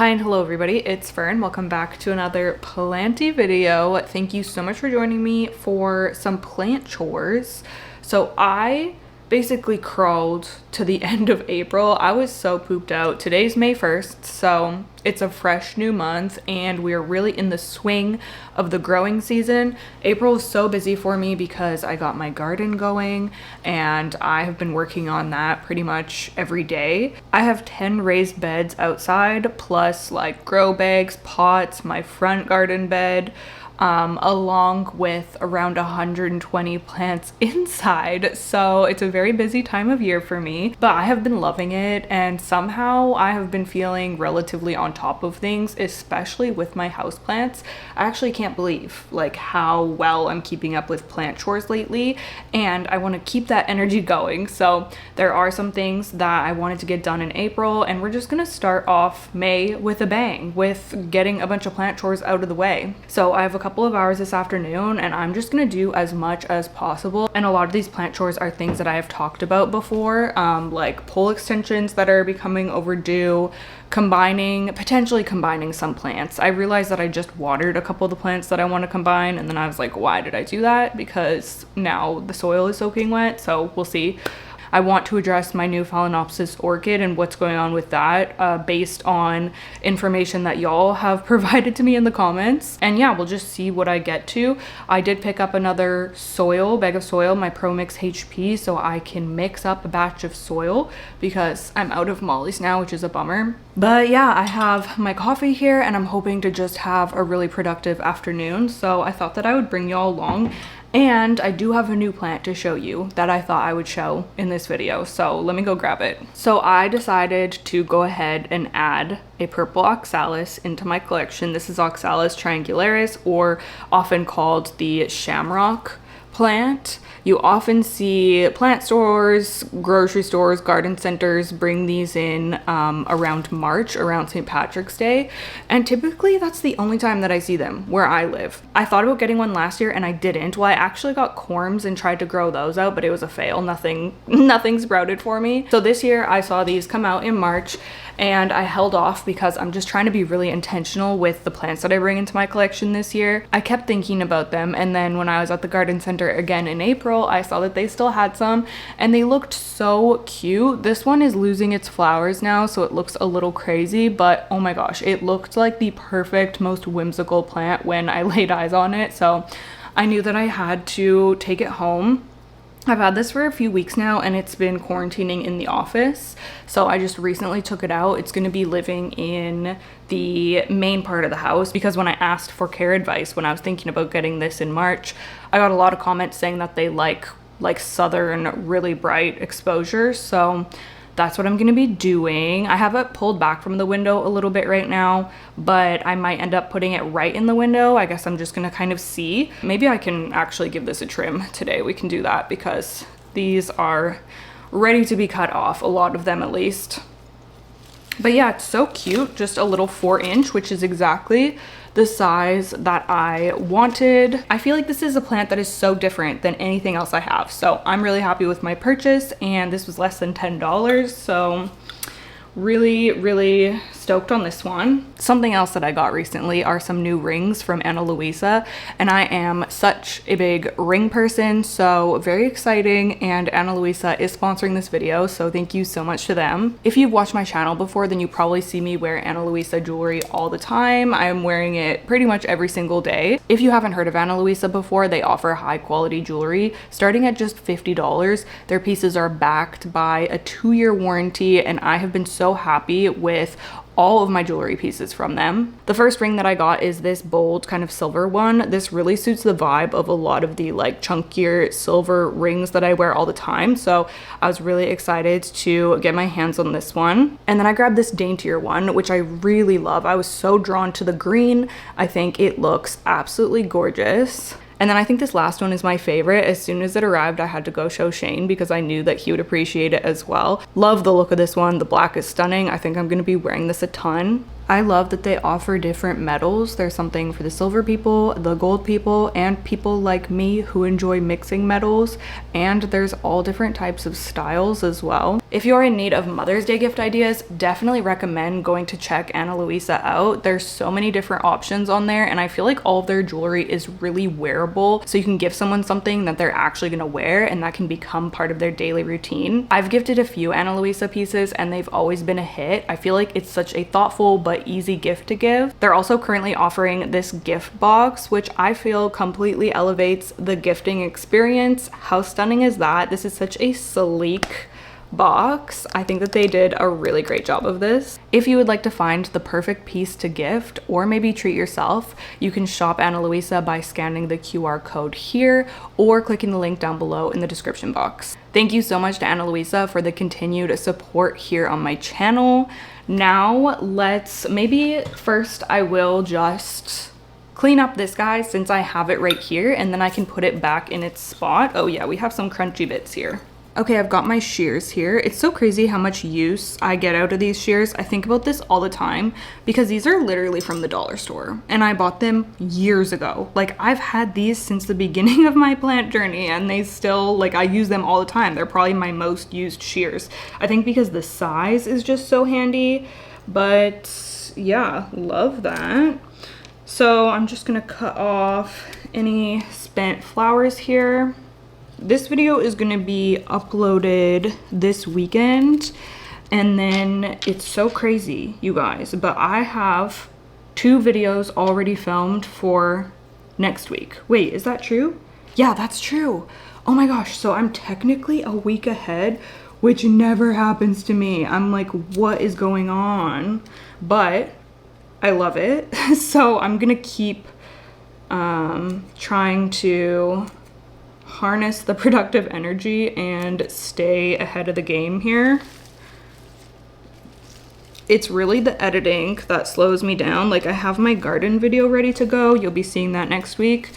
Hi and hello everybody, it's Fern. Welcome back to another Planty video. Thank you so much for joining me for some plant chores. So I basically crawled to the end of April. I was so pooped out. Today's May 1st, so it's a fresh new month and we're really in the swing of the growing season. April is so busy for me because I got my garden going and I have been working on that pretty much every day. I have 10 raised beds outside plus like grow bags, pots, my front garden bed, along with around 120 plants inside. So it's a very busy time of year for me, but I have been loving it and somehow I have been feeling relatively on top of things, especially with my houseplants. I actually can't believe like how well I'm keeping up with plant chores lately, and I want to keep that energy going. So there are some things that I wanted to get done in April, and we're just gonna start off May with a bang with getting a bunch of plant chores out of the way. So I have a couple of hours this afternoon and I'm just gonna do as much as possible, and a lot of these plant chores are things that I have talked about before, like pole extensions that are becoming overdue, potentially combining some plants. I realized that I just watered a couple of the plants that I want to combine, and then I was like, why did I do that? Because now the soil is soaking wet, so we'll see. I want to address my new Phalaenopsis orchid and what's going on with that, based on information that y'all have provided to me in the comments. And yeah, we'll just see what I get to. I did pick up another bag of soil, my Pro Mix HP, so I can mix up a batch of soil because I'm out of mollies now, which is a bummer. But yeah, I have my coffee here and I'm hoping to just have a really productive afternoon. So I thought that I would bring y'all along. And I do have a new plant to show you that I thought I would show in this video, so let me go grab it. So I decided to go ahead and add a purple oxalis into my collection. This is Oxalis triangularis, or often called the shamrock plant. You often see plant stores, grocery stores, garden centers bring these in around March, around St. Patrick's Day. And typically that's the only time that I see them where I live. I thought about getting one last year and I didn't. Well, I actually got corms and tried to grow those out, but it was a fail. Nothing sprouted for me. So this year I saw these come out in March and I held off because I'm just trying to be really intentional with the plants that I bring into my collection this year. I kept thinking about them, and then when I was at the garden center again in April, I saw that they still had some and they looked so cute. This one is losing its flowers now, so it looks a little crazy, but oh my gosh, it looked like the perfect, most whimsical plant when I laid eyes on it. So I knew that I had to take it home. I've had this for a few weeks now and it's been quarantining in the office, so I just recently took it out. It's going to be living in the main part of the house because when I asked for care advice when I was thinking about getting this in March, I got a lot of comments saying that they like southern, really bright exposure, so that's what I'm gonna be doing. I have it pulled back from the window a little bit right now, but I might end up putting it right in the window. I guess I'm just gonna kind of see. Maybe I can actually give this a trim today. We can do that because these are ready to be cut off, a lot of them at least. But yeah, it's so cute, just a little 4-inch, which is exactly the size that I wanted. I feel like this is a plant that is so different than anything else I have. So I'm really happy with my purchase, and this was less than $10. So really stoked on this one. Something else that I got recently are some new rings from Ana Luisa, and I am such a big ring person, so very exciting. And Ana Luisa is sponsoring this video, so thank you so much to them. If you've watched my channel before, then you probably see me wear Ana Luisa jewelry all the time. I'm wearing it pretty much every single day. If you haven't heard of Ana Luisa before, they offer high quality jewelry starting at just $50. Their pieces are backed by a 2-year warranty, and I have been so happy with all of my jewelry pieces from them. The first ring that I got is this bold kind of silver one. This really suits the vibe of a lot of the like chunkier silver rings that I wear all the time, so I was really excited to get my hands on this one. And then I grabbed this daintier one, which I really love. I was so drawn to the green. I think it looks absolutely gorgeous. And then I think this last one is my favorite. As soon as it arrived, I had to go show Shane because I knew that he would appreciate it as well. Love the look of this one. The black is stunning. I think I'm going to be wearing this a ton. I love that they offer different metals. There's something for the silver people, the gold people, and people like me who enjoy mixing metals. And there's all different types of styles as well. If you're in need of Mother's Day gift ideas, definitely recommend going to check Ana Luisa out. There's so many different options on there, and I feel like all of their jewelry is really wearable. So you can give someone something that they're actually gonna wear, and that can become part of their daily routine. I've gifted a few Ana Luisa pieces, and they've always been a hit. I feel like it's such a thoughtful but easy gift to give. They're also currently offering this gift box, which I feel completely elevates the gifting experience. How stunning is that? This is such a sleek box. I think that they did a really great job of this. If you would like to find the perfect piece to gift or maybe treat yourself, you can shop Ana Luisa by scanning the QR code here or clicking the link down below in the description box. Thank you so much to Ana Luisa for the continued support here on my channel. Now maybe first I will just clean up this guy since I have it right here, and then I can put it back in its spot. Oh yeah, we have some crunchy bits here. Okay, I've got my shears here. It's so crazy how much use I get out of these shears. I think about this all the time because these are literally from the dollar store and I bought them years ago. Like, I've had these since the beginning of my plant journey, and they still, like, I use them all the time. They're probably my most used shears. I think because the size is just so handy, but yeah, love that. So I'm just gonna cut off any spent flowers here. This video is gonna be uploaded this weekend, and then it's so crazy, you guys, but I have 2 videos already filmed for next week. Wait, is that true? Yeah, that's true. Oh my gosh, so I'm technically a week ahead, which never happens to me. I'm like, what is going on? But I love it. So I'm gonna keep trying to harness the productive energy and stay ahead of the game here. It's really the editing that slows me down. Like, I have my garden video ready to go. You'll be seeing that next week.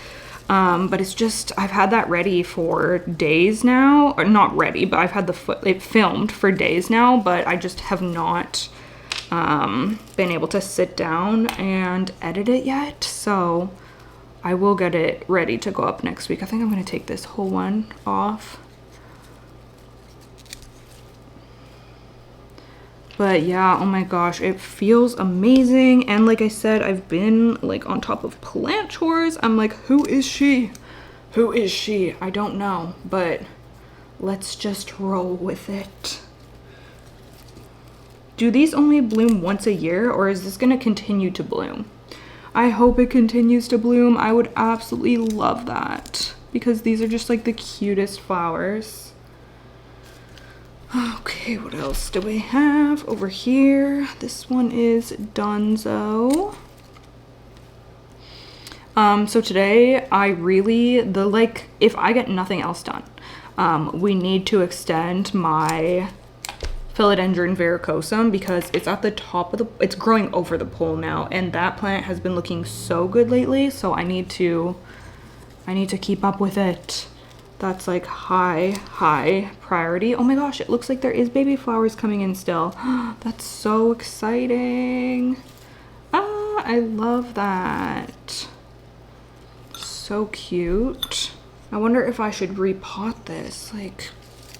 But it's just, I've had that ready for days now, or not ready, but I've had it filmed for days now, but I just have not been able to sit down and edit it yet. So I will get it ready to go up next week. I think I'm gonna take this whole one off. But yeah, oh my gosh, it feels amazing. And like I said, I've been like on top of plant chores. I'm like, who is she? Who is she? I don't know, but let's just roll with it. Do these only bloom once a year, or is this gonna continue to bloom? I hope it continues to bloom. I would absolutely love that because these are just like the cutest flowers. Okay, what else do we have over here? This one is Dunzo. So today I really, if I get nothing else done, we need to extend my philodendron verrucosum because it's at the top of it's growing over the pole now, and that plant has been looking so good lately, so I need to keep up with it. That's like high priority. Oh my gosh, it looks like there is baby flowers coming in still. That's so exciting. Ah, I love that. So cute. I wonder if I should repot this. Like,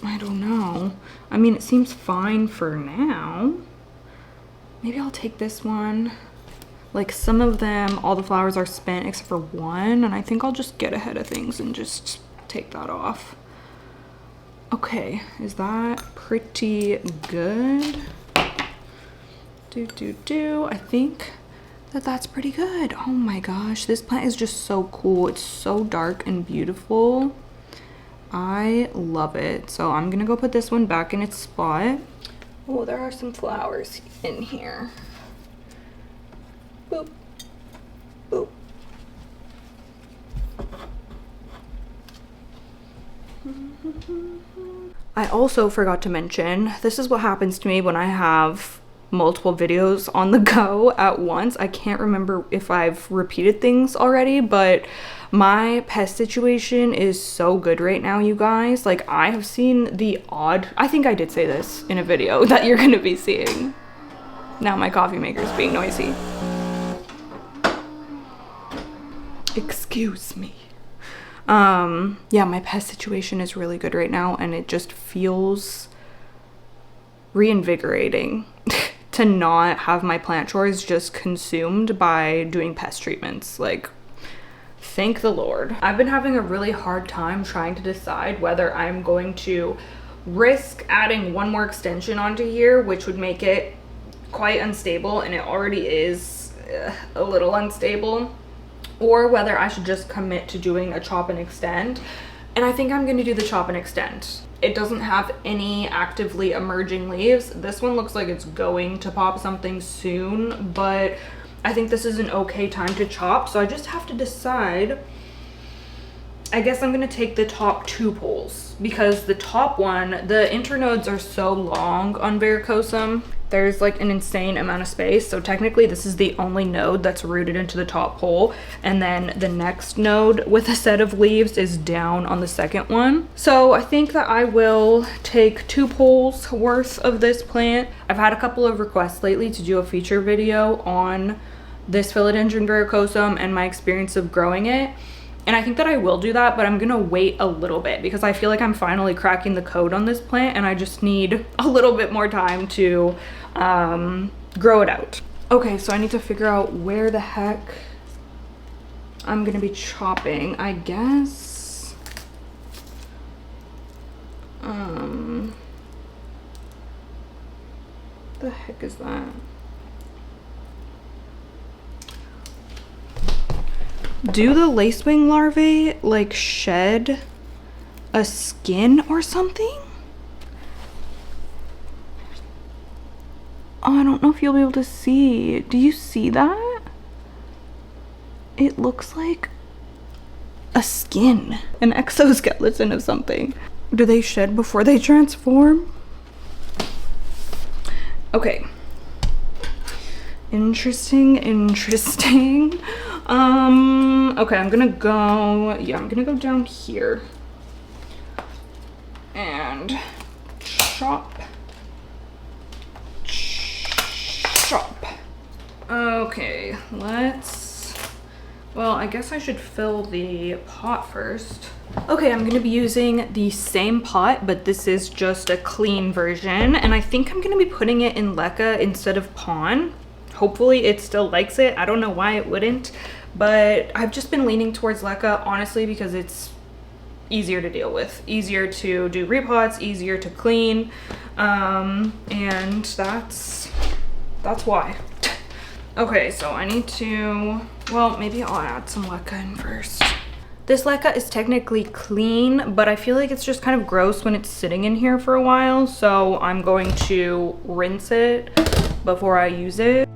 I don't know. I mean, it seems fine for now. Maybe I'll take this one. Like, some of them, all the flowers are spent except for one, and I think I'll just get ahead of things and just take that off. Okay, is that pretty good? I think that's pretty good. Oh my gosh, this plant is just so cool. It's so dark and beautiful. I love it. So I'm gonna go put this one back in its spot. Oh, there are some flowers in here. Boop, boop. I also forgot to mention, this is what happens to me when I have multiple videos on the go at once. I can't remember if I've repeated things already, but my pest situation is so good right now, you guys. Like, I have seen the odd, I think I did say this in a video that you're gonna be seeing. Now my coffee maker's being noisy. Excuse me. Yeah, my pest situation is really good right now, and it just feels reinvigorating to not have my plant chores just consumed by doing pest treatments. Like, thank the Lord. I've been having a really hard time trying to decide whether I'm going to risk adding one more extension onto here, which would make it quite unstable, and it already is a little unstable, or whether I should just commit to doing a chop and extend. And I think I'm going to do the chop and extend. It doesn't have any actively emerging leaves. This one looks like it's going to pop something soon, but I think this is an okay time to chop. So I just have to decide. I guess I'm going to take the top 2 poles, because the top one, the internodes are so long on verrucosum. There's like an insane amount of space. So technically this is the only node that's rooted into the top pole. And then the next node with a set of leaves is down on the second one. So I think that I will take 2 poles worth of this plant. I've had a couple of requests lately to do a feature video on this philodendron verrucosum and my experience of growing it. And I think that I will do that, but I'm gonna wait a little bit because I feel like I'm finally cracking the code on this plant, and I just need a little bit more time to grow it out. Okay, so I need to figure out where the heck I'm gonna be chopping. I guess, the heck is that? Do the lacewing larvae like shed a skin or something? Oh, I don't know if you'll be able to see. Do you see that? It looks like a skin, an exoskeleton of something. Do they shed before they transform? Okay. Interesting. Okay, I'm gonna go down here and chop. Okay, well, I guess I should fill the pot first. Okay, I'm gonna be using the same pot, but this is just a clean version, and I think I'm gonna be putting it in leca instead of pon. Hopefully it still likes it. I don't know why it wouldn't, but I've just been leaning towards leca, honestly, because it's easier to deal with, easier to do repots, easier to clean, and that's why. Okay, so I need to, well, maybe I'll add some leca in first. This leca is technically clean, but I feel like it's just kind of gross when it's sitting in here for a while, so I'm going to rinse it before I use it.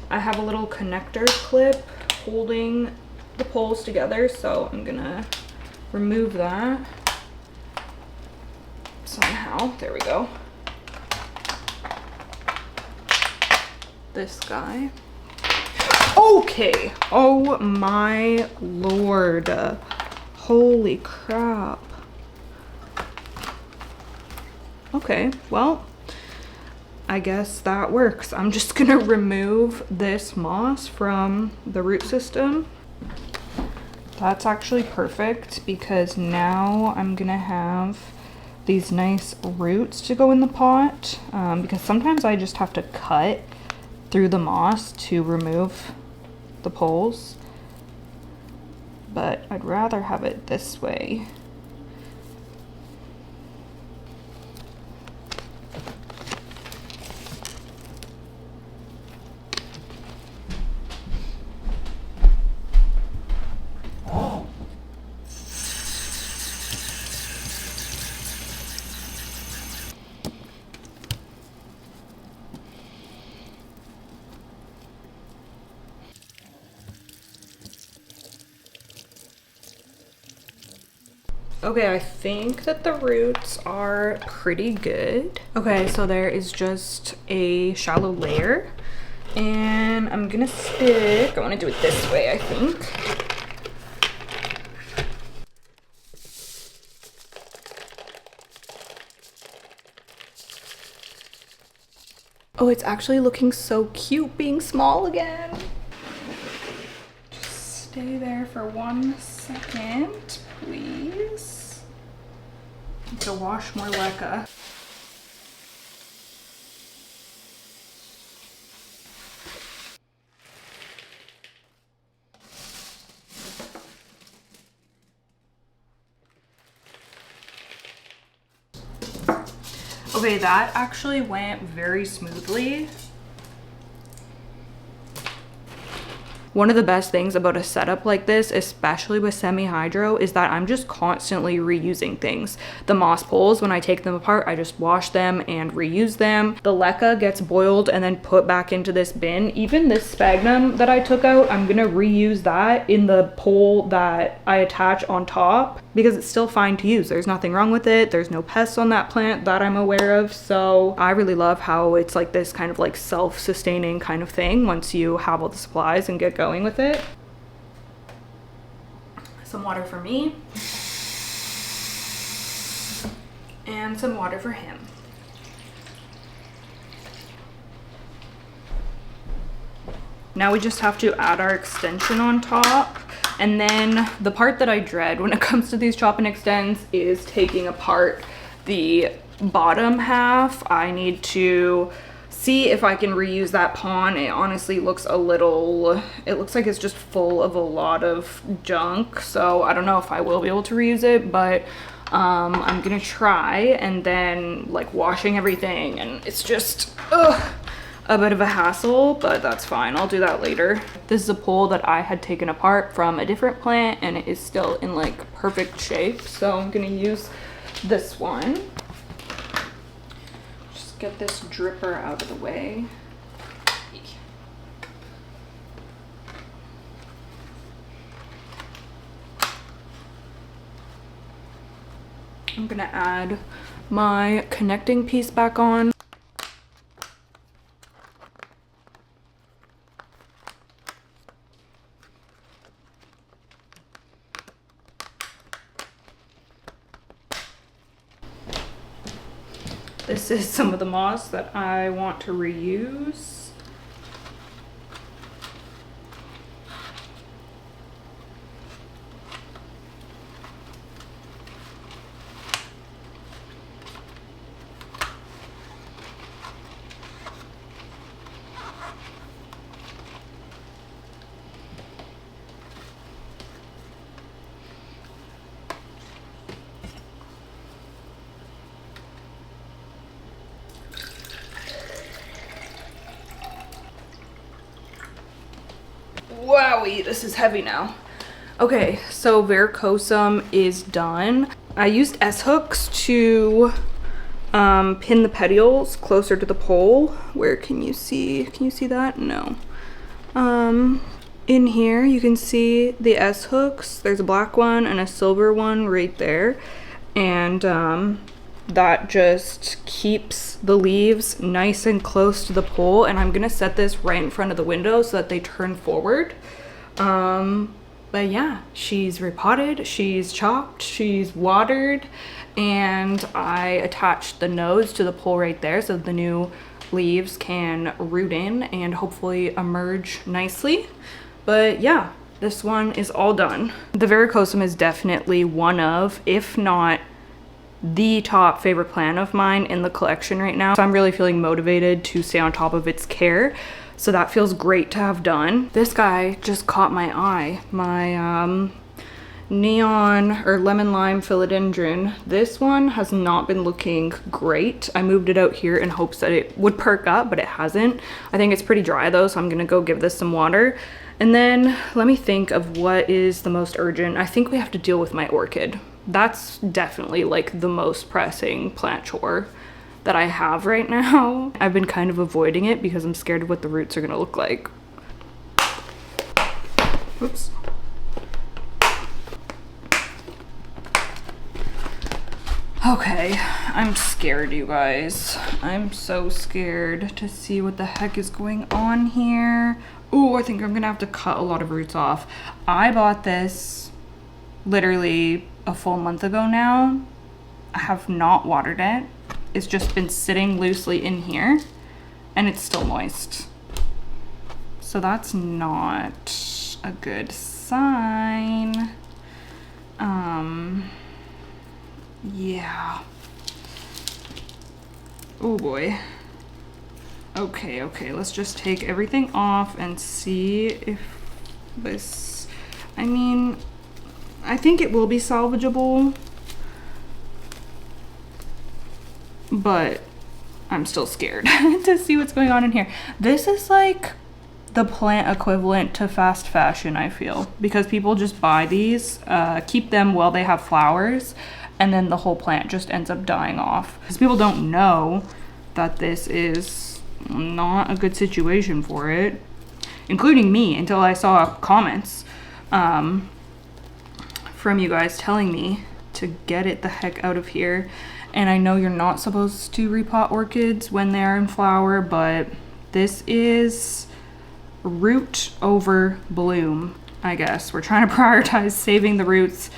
I have a little connector clip holding the poles together, so I'm gonna remove that somehow. There we go. This guy. Okay. Oh my Lord. Holy crap. Okay, well, I guess that works. I'm just gonna remove this moss from the root system. That's actually perfect because now I'm gonna have these nice roots to go in the pot, because sometimes I just have to cut through the moss to remove the poles, but I'd rather have it this way. Okay, I think that the roots are pretty good. Okay, so there is just a shallow layer, and I'm gonna stick, I wanna do it this way, I think. Oh, it's actually looking so cute being small again. Just stay there for 1 second, please. Need to wash more leca. Okay, that actually went very smoothly. One of the best things about a setup like this, especially with semi-hydro, is that I'm just constantly reusing things. The moss poles, when I take them apart, I just wash them and reuse them. The leca gets boiled and then put back into this bin. Even this sphagnum that I took out, I'm gonna reuse that in the pole that I attach on top because it's still fine to use. There's nothing wrong with it. There's no pests on that plant that I'm aware of. So I really love how it's like this kind of like self-sustaining kind of thing once you have all the supplies and get going with it. Some water for me and some water for him. Now we just have to add our extension on top. And then the part that I dread when it comes to these chop and extends is taking apart the bottom half. I need to see if I can reuse that pawn. It honestly looks a little, it looks like it's just full of a lot of junk. So I don't know if I will be able to reuse it, but I'm gonna try. And then like washing everything, and it's just, a bit of a hassle, but that's fine. I'll do that later. This is a pole that I had taken apart from a different plant and it is still in like perfect shape. So I'm gonna use this one. Just get this dripper out of the way. I'm gonna add my connecting piece back on. This is some of the moss that I want to reuse. Wowie, this is heavy now. Okay, so verrucosum is done. I used S-hooks to pin the petioles closer to the pole. Where can you see that? No. In here you can see the S-hooks. There's a black one and a silver one right there. And that just keeps the leaves nice and close to the pole, and I'm gonna set this right in front of the window so that they turn forward. But yeah, she's repotted, she's chopped, she's watered, and I attached the nodes to the pole right there so the new leaves can root in and hopefully emerge nicely. But yeah, this one is all done. The verrucosum is definitely one of, if not the top favorite plant of mine in the collection right now. So I'm really feeling motivated to stay on top of its care. So that feels great to have done. This guy just caught my eye. My neon or lemon lime philodendron. This one has not been looking great. I moved it out here in hopes that it would perk up, but it hasn't. I think it's pretty dry though, so I'm gonna go give this some water. And then let me think of what is the most urgent. I think we have to deal with my orchid. That's definitely like the most pressing plant chore that I have right now. I've been kind of avoiding it because I'm scared of what the roots are gonna look like. Oops. Okay, I'm scared, you guys. I'm so scared to see what the heck is going on here. Ooh, I think I'm gonna have to cut a lot of roots off. I bought this literally a full month ago now. I have not watered it. It's just been sitting loosely in here and it's still moist. So that's not a good sign. Yeah. Oh boy. Okay, let's just take everything off and see if this, I mean, I think it will be salvageable, but I'm still scared to see what's going on in here. This is like the plant equivalent to fast fashion, I feel, because people just buy these, keep them while they have flowers, and then the whole plant just ends up dying off. Because people don't know that this is not a good situation for it, including me, until I saw comments from you guys telling me to get it the heck out of here. And I know you're not supposed to repot orchids when they're in flower, but this is root over bloom, I guess. We're trying to prioritize saving the roots,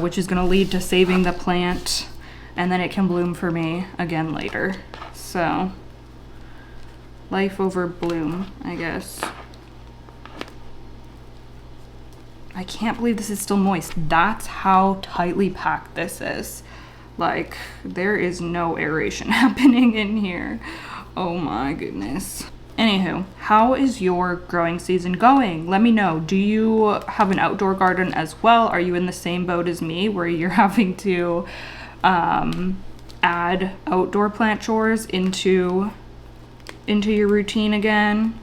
which is going to lead to saving the plant, and then it can bloom for me again later. So, life over bloom, I guess. I can't believe this is still moist. That's how tightly packed this is. Like, there is no aeration happening in here. Oh my goodness. Anywho, how is your growing season going? Let me know. Do you have an outdoor garden as well? Are you in the same boat as me where you're having to add outdoor plant chores into your routine again?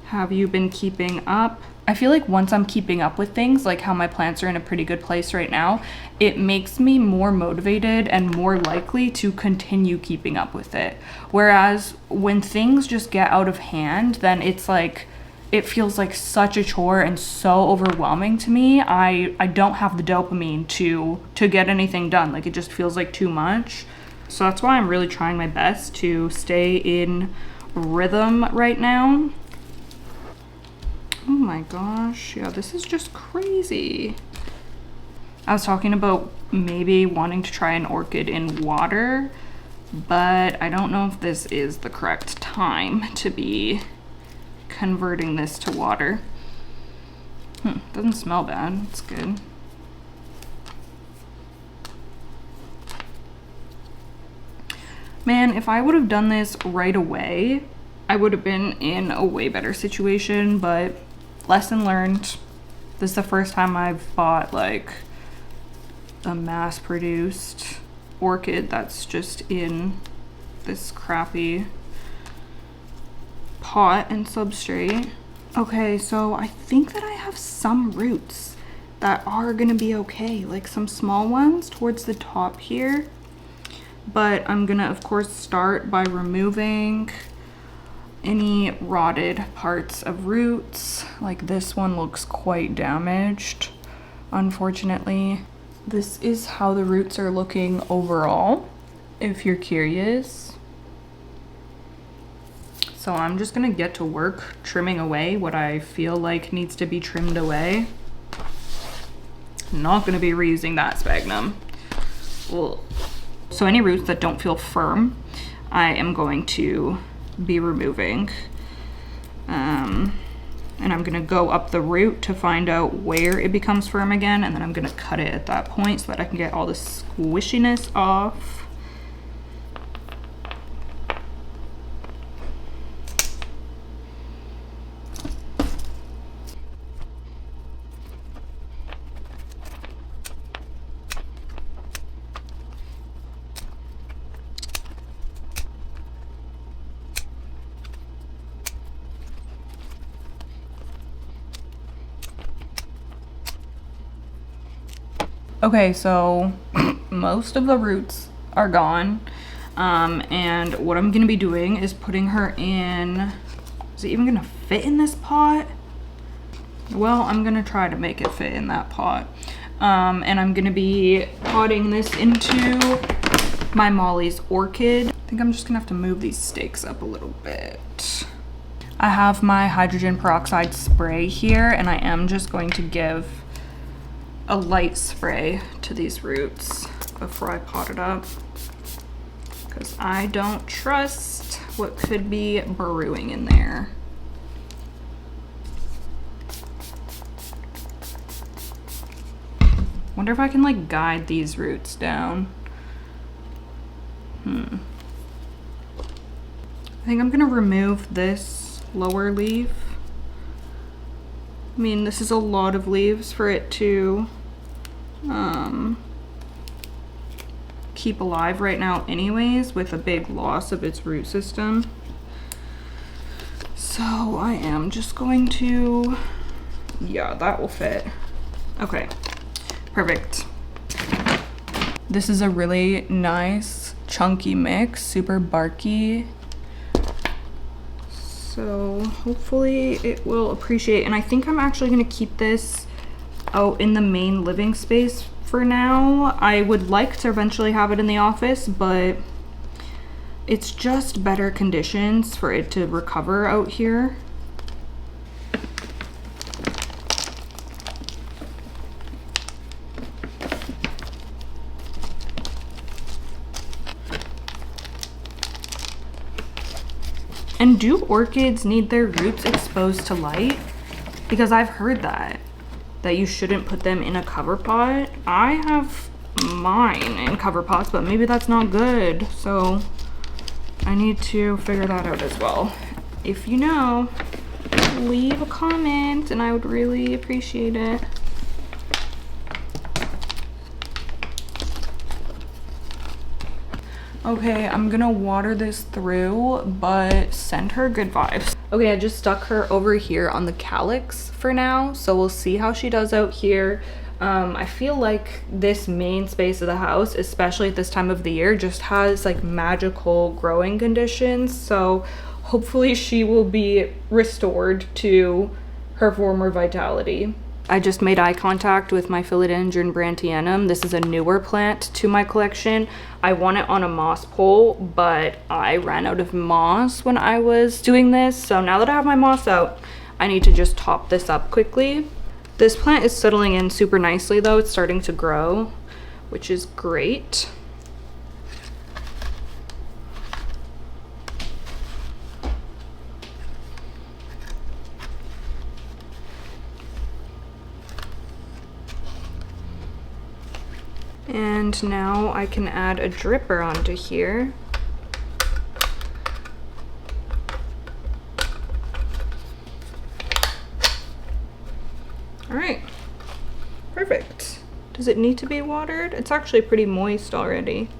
Have you been keeping up? I feel like once I'm keeping up with things, like how my plants are in a pretty good place right now, it makes me more motivated and more likely to continue keeping up with it. Whereas when things just get out of hand, then it's like, it feels like such a chore and so overwhelming to me. I don't have the dopamine to get anything done. Like, it just feels like too much. So that's why I'm really trying my best to stay in rhythm right now. Oh my gosh, yeah, this is just crazy. I was talking about maybe wanting to try an orchid in water, but I don't know if this is the correct time to be converting this to water. Doesn't smell bad, it's good. Man, if I would have done this right away, I would have been in a way better situation, but lesson learned. This is the first time I've bought like a mass-produced orchid that's just in this crappy pot and substrate. Okay, so I think that I have some roots that are gonna be okay, like some small ones towards the top here. But I'm gonna, of course, start by removing any rotted parts of roots. Like this one looks quite damaged, unfortunately. This is how the roots are looking overall, if you're curious. So I'm just gonna get to work trimming away what I feel like needs to be trimmed away. I'm not gonna be reusing that sphagnum. Ugh. So any roots that don't feel firm, I am going to be removing. And I'm gonna go up the root to find out where it becomes firm again, and then I'm gonna cut it at that point so that I can get all the squishiness off. Okay, so most of the roots are gone. And what I'm gonna be doing is putting her in, is it even gonna fit in this pot? Well, I'm gonna try to make it fit in that pot. And I'm gonna be potting this into my Molly's Orchid. I think I'm just gonna have to move these stakes up a little bit. I have my hydrogen peroxide spray here, and I am just going to give a light spray to these roots before I pot it up, because I don't trust what could be brewing in there. Wonder if I can like guide these roots down. I think I'm gonna remove this lower leaf. I mean, this is a lot of leaves for it to keep alive right now anyways, with a big loss of its root system. So I am just going to, yeah, that will fit. Okay, perfect. This is a really nice chunky mix, super barky. So hopefully it will appreciate. And I think I'm actually gonna keep this out in the main living space for now. I would like to eventually have it in the office, but it's just better conditions for it to recover out here. And do orchids need their roots exposed to light? Because I've heard that you shouldn't put them in a cover pot. I have mine in cover pots, but maybe that's not good. So I need to figure that out as well. If you know, leave a comment and I would really appreciate it. Okay, I'm gonna water this through, but send her good vibes. Okay, I just stuck her over here on the calyx for now, so we'll see how she does out here. I feel like this main space of the house, especially at this time of the year, just has like magical growing conditions, so hopefully she will be restored to her former vitality. I just made eye contact with my Philodendron brantianum. This is a newer plant to my collection. I want it on a moss pole, but I ran out of moss when I was doing this. So now that I have my moss out, I need to just top this up quickly. This plant is settling in super nicely though. It's starting to grow, which is great. And now I can add a dripper onto here. All right, perfect. Does it need to be watered? It's actually pretty moist already.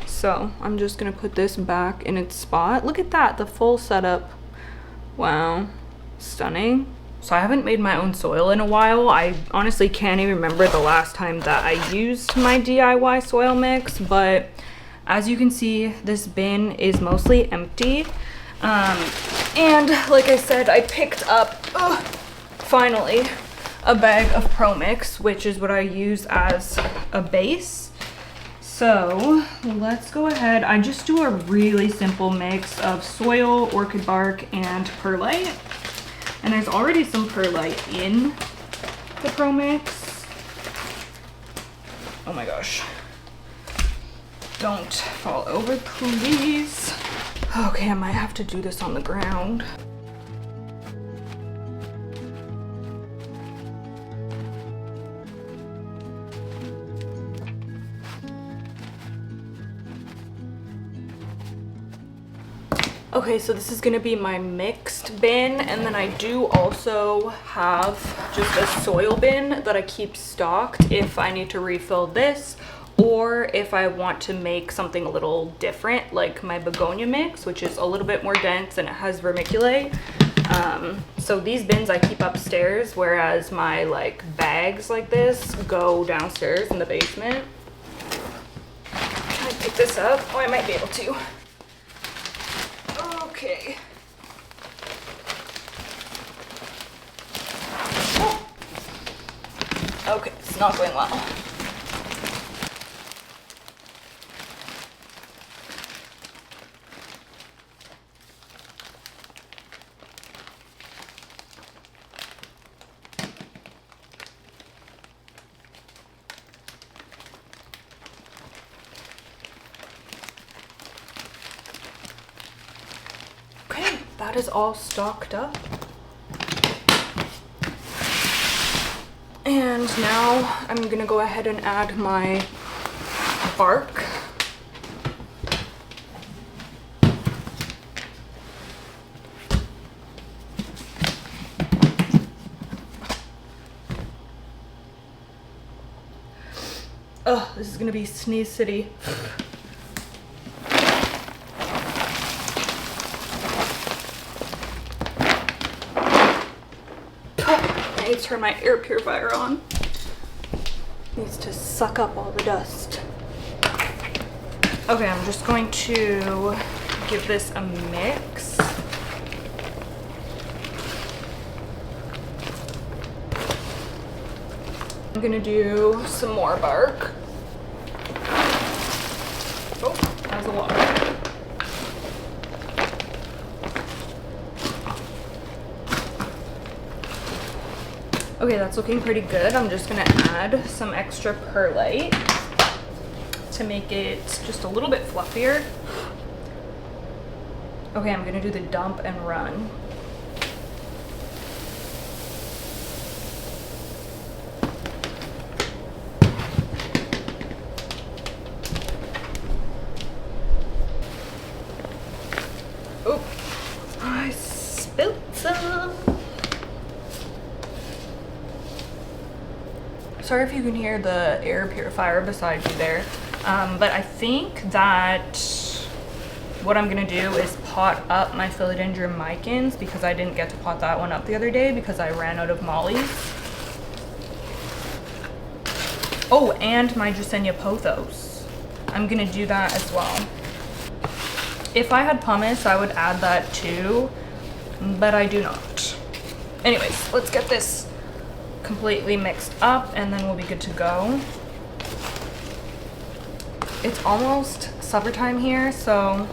So I'm just gonna put this back in its spot. Look at that, the full setup. Wow, stunning. So I haven't made my own soil in a while. I honestly can't even remember the last time that I used my DIY soil mix, but as you can see, this bin is mostly empty. And like I said, I picked up, finally, a bag of Pro Mix, which is what I use as a base. So let's go ahead. I just do a really simple mix of soil, orchid bark, and perlite. And there's already some perlite in the Pro Mix. Oh my gosh. Don't fall over, please. Okay, I might have to do this on the ground. Okay, so this is gonna be my mixed bin, and then I do also have just a soil bin that I keep stocked if I need to refill this, or if I want to make something a little different, like my begonia mix, which is a little bit more dense and it has vermiculite. So these bins I keep upstairs, whereas my like bags like this go downstairs in the basement. Can I pick this up? Oh, I might be able to. Okay. Oh. Okay, so not going well. Okay, that is all stocked up. And now I'm gonna go ahead and add my bark. Oh, this is gonna be Sneeze City. I need to turn my air purifier on. Needs to suck up all the dust. Okay, I'm just going to give this a mix. I'm gonna do some more bark. Oh, that was a lot. Okay, that's looking pretty good. I'm just gonna add some extra perlite to make it just a little bit fluffier. Okay, I'm gonna do the dump and run. Oh, I spilled some. Sorry if you can hear the air purifier beside me there, but I think that what I'm gonna do is pot up my philodendron micans because I didn't get to pot that one up the other day because I ran out of mollies. Oh, and my Gisenia pothos. I'm gonna do that as well. If I had pumice, I would add that too, but I do not. Anyways, let's get this completely mixed up and then we'll be good to go. It's almost supper time here, so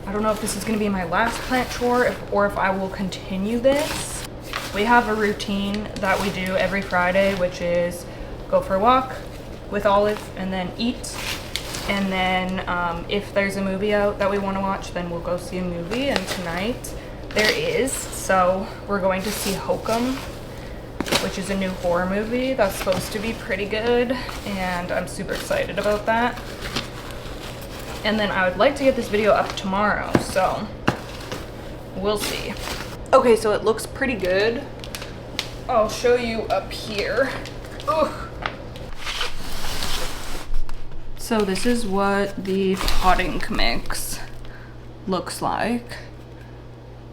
I don't know if this is gonna be my last plant chore or if I will continue this. We have a routine that we do every Friday, which is go for a walk with Olive and then eat. And then if there's a movie out that we want to watch, then we'll go see a movie. And tonight there is, so we're going to see Hokum, which is a new horror movie that's supposed to be pretty good, and I'm super excited about that. And then I would like to get this video up tomorrow, so we'll see. Okay, so it looks pretty good. I'll show you up here. Ugh. So this is what the potting mix looks like.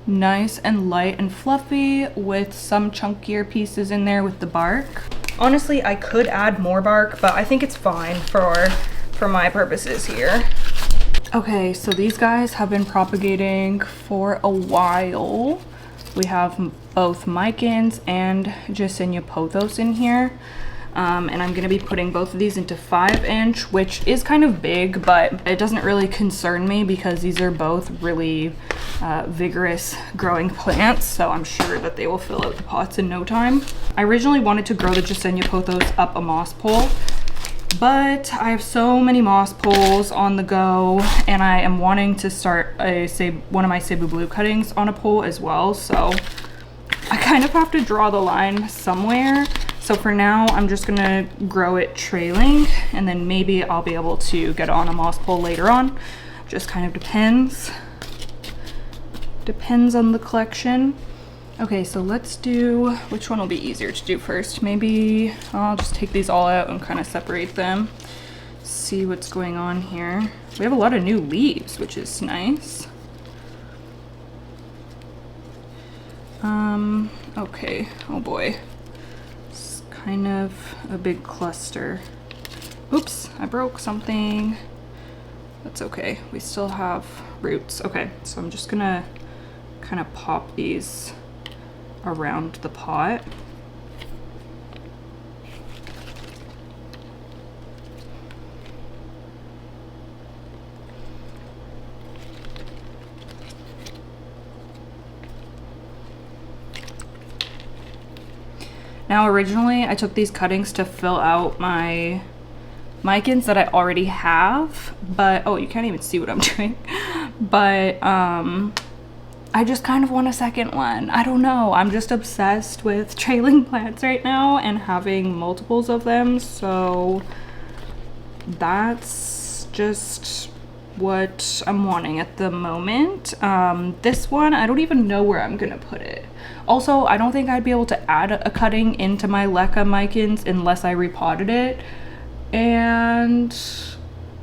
Nice and light and fluffy with some chunkier pieces in there with the bark. Honestly, I could add more bark, but I think it's fine for my purposes here. Okay, so these guys have been propagating for a while. We have both micans and Gisenia pothos in here. And I'm gonna be putting both of these into 5-inch, which is kind of big, but it doesn't really concern me because these are both really vigorous growing plants, so I'm sure that they will fill out the pots in no time. I originally wanted to grow the Gisenia pothos up a moss pole, but I have so many moss poles on the go, and I am wanting to start one of my Cebu Blue cuttings on a pole as well, so I kind of have to draw the line somewhere. So for now, I'm just gonna grow it trailing, and then maybe I'll be able to get on a moss pole later on. Just kind of depends. Depends on the collection. Okay, so let's do, which one will be easier to do first? Maybe I'll just take these all out and kind of separate them. See what's going on here. We have a lot of new leaves, which is nice. Okay, oh boy. Kind of a big cluster. Oops, I broke something. That's okay, we still have roots. Okay, so I'm just gonna kind of pop these around the pot. Now originally I took these cuttings to fill out my micans that I already have, but oh, you can't even see what I'm doing. But I just kind of want a second one. I don't know, I'm just obsessed with trailing plants right now and having multiples of them, so that's just what I'm wanting at the moment. This one, I don't even know where I'm gonna put it. Also, I don't think I'd be able to add a cutting into my leca micans unless I repotted it, and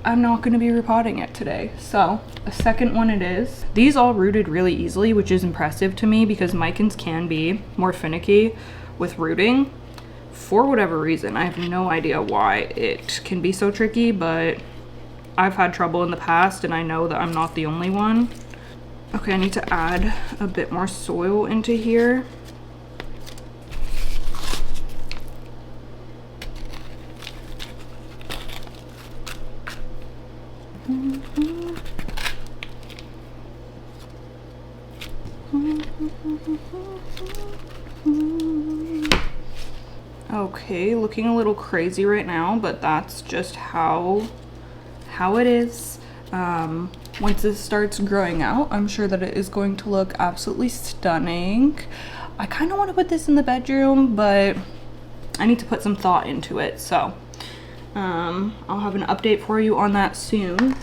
I'm not gonna be repotting it today, so a second one it is. These all rooted really easily, which is impressive to me because micans can be more finicky with rooting for whatever reason. I have no idea why it can be so tricky, but I've had trouble in the past and I know that I'm not the only one. Okay, I need to add a bit more soil into here. Okay, looking a little crazy right now, but that's just how it is. Once this starts growing out, I'm sure that it is going to look absolutely stunning. I kind of want to put this in the bedroom, but I need to put some thought into it, so I'll have an update for you on that soon.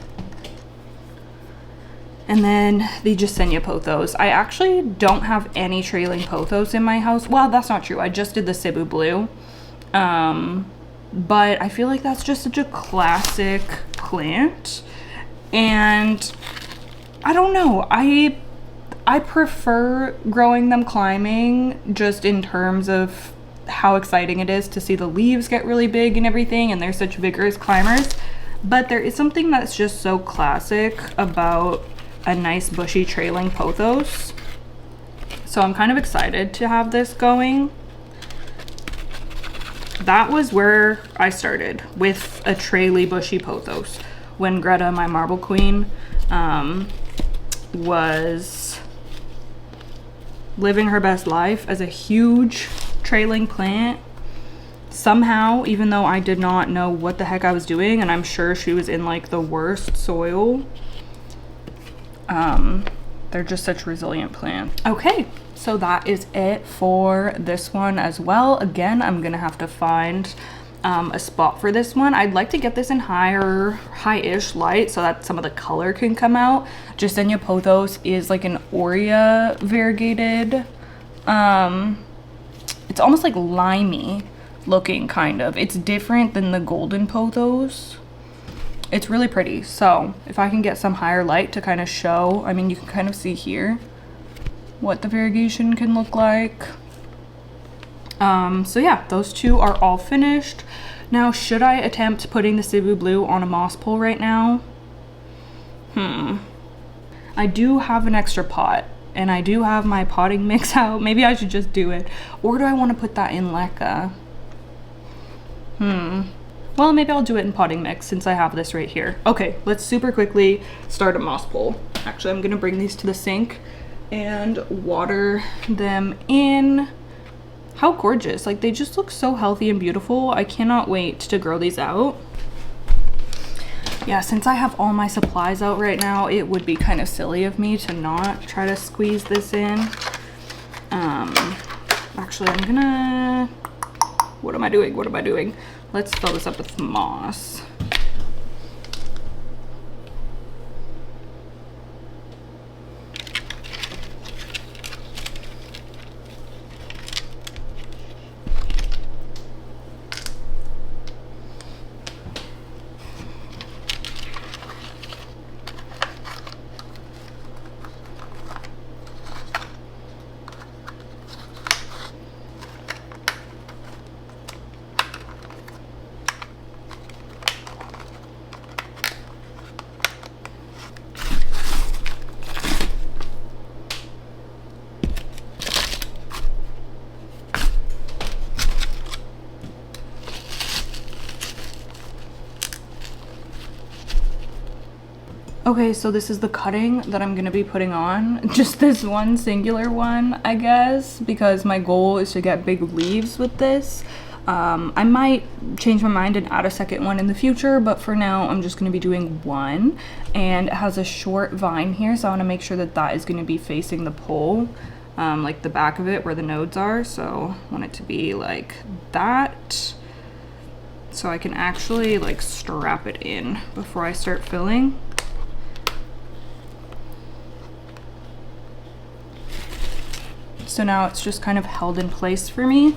And then the Jasenia pothos. I actually don't have any trailing pothos in my house. Well, that's not true. I just did the Cebu Blue. But I feel like that's just such a classic plant. And I don't know. I prefer growing them climbing just in terms of how exciting it is to see the leaves get really big and everything, and they're such vigorous climbers. But there is something that's just so classic about a nice bushy trailing pothos. So I'm kind of excited to have this going. That was where I started, with a traily bushy pothos, when Greta, my marble queen, was living her best life as a huge trailing plant. Somehow, even though I did not know what the heck I was doing, and I'm sure she was in like the worst soil, they're just such resilient plants. Okay, so that is it for this one as well. Again, I'm gonna have to find a spot for this one. I'd like to get this in high-ish light so that some of the color can come out. Jasenia pothos is like an Aurea variegated. It's almost like limey looking, kind of. It's different than the golden pothos. It's really pretty. So if I can get some higher light to kind of show, I mean, you can kind of see here what the variegation can look like. So yeah, those two are all finished. Now, should I attempt putting the Cebu Blue on a moss pole right now? I do have an extra pot, and I do have my potting mix out. Maybe I should just do it. Or do I want to put that in leca? Well, maybe I'll do it in potting mix since I have this right here. Okay, let's super quickly start a moss pole. Actually, I'm gonna bring these to the sink and water them in. How gorgeous. Like, they just look so healthy and beautiful. I cannot wait to grow these out. Yeah, since I have all my supplies out right now, it would be kind of silly of me to not try to squeeze this in. Actually, I'm gonna... What am I doing? What am I doing? Let's fill this up with moss. Okay, so this is the cutting that I'm gonna be putting on. Just this one singular one, I guess, because my goal is to get big leaves with this. I might change my mind and add a second one in the future, but for now I'm just gonna be doing one. And it has a short vine here, so I wanna make sure that that is gonna be facing the pole, like the back of it where the nodes are. So I want it to be like that, so I can actually like strap it in before I start filling. So now it's just kind of held in place for me.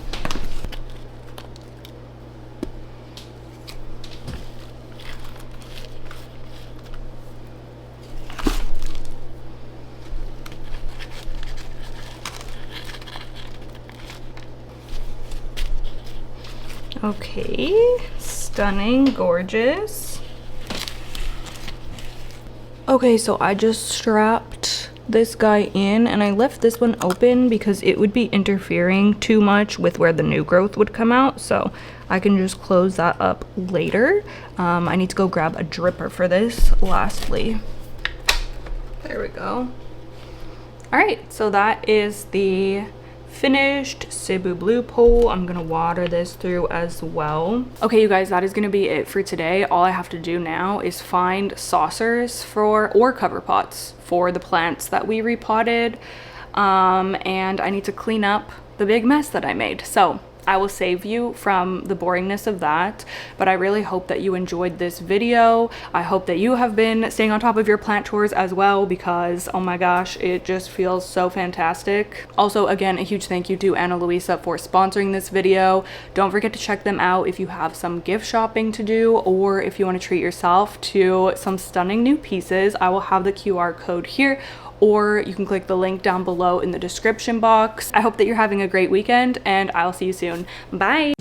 Okay, stunning, gorgeous. Okay, so I just strapped this guy in and I left this one open because it would be interfering too much with where the new growth would come out, so I can just close that up later. I need to go grab a dripper for this lastly. There we go. All right, so that is the finished Cebu blue pole. I'm gonna water this through as well. Okay, you guys, that is gonna be it for today. All I have to do now is find saucers or cover pots for the plants that we repotted, and I need to clean up the big mess that I made. So I will save you from the boringness of that, but I really hope that you enjoyed this video. I hope that you have been staying on top of your plant chores as well, because oh my gosh, it just feels so fantastic. Also, again, a huge thank you to Ana Luisa for sponsoring this video. Don't forget to check them out if you have some gift shopping to do, or if you want to treat yourself to some stunning new pieces. I will have the QR code here, or you can click the link down below in the description box. I hope that you're having a great weekend, and I'll see you soon. Bye!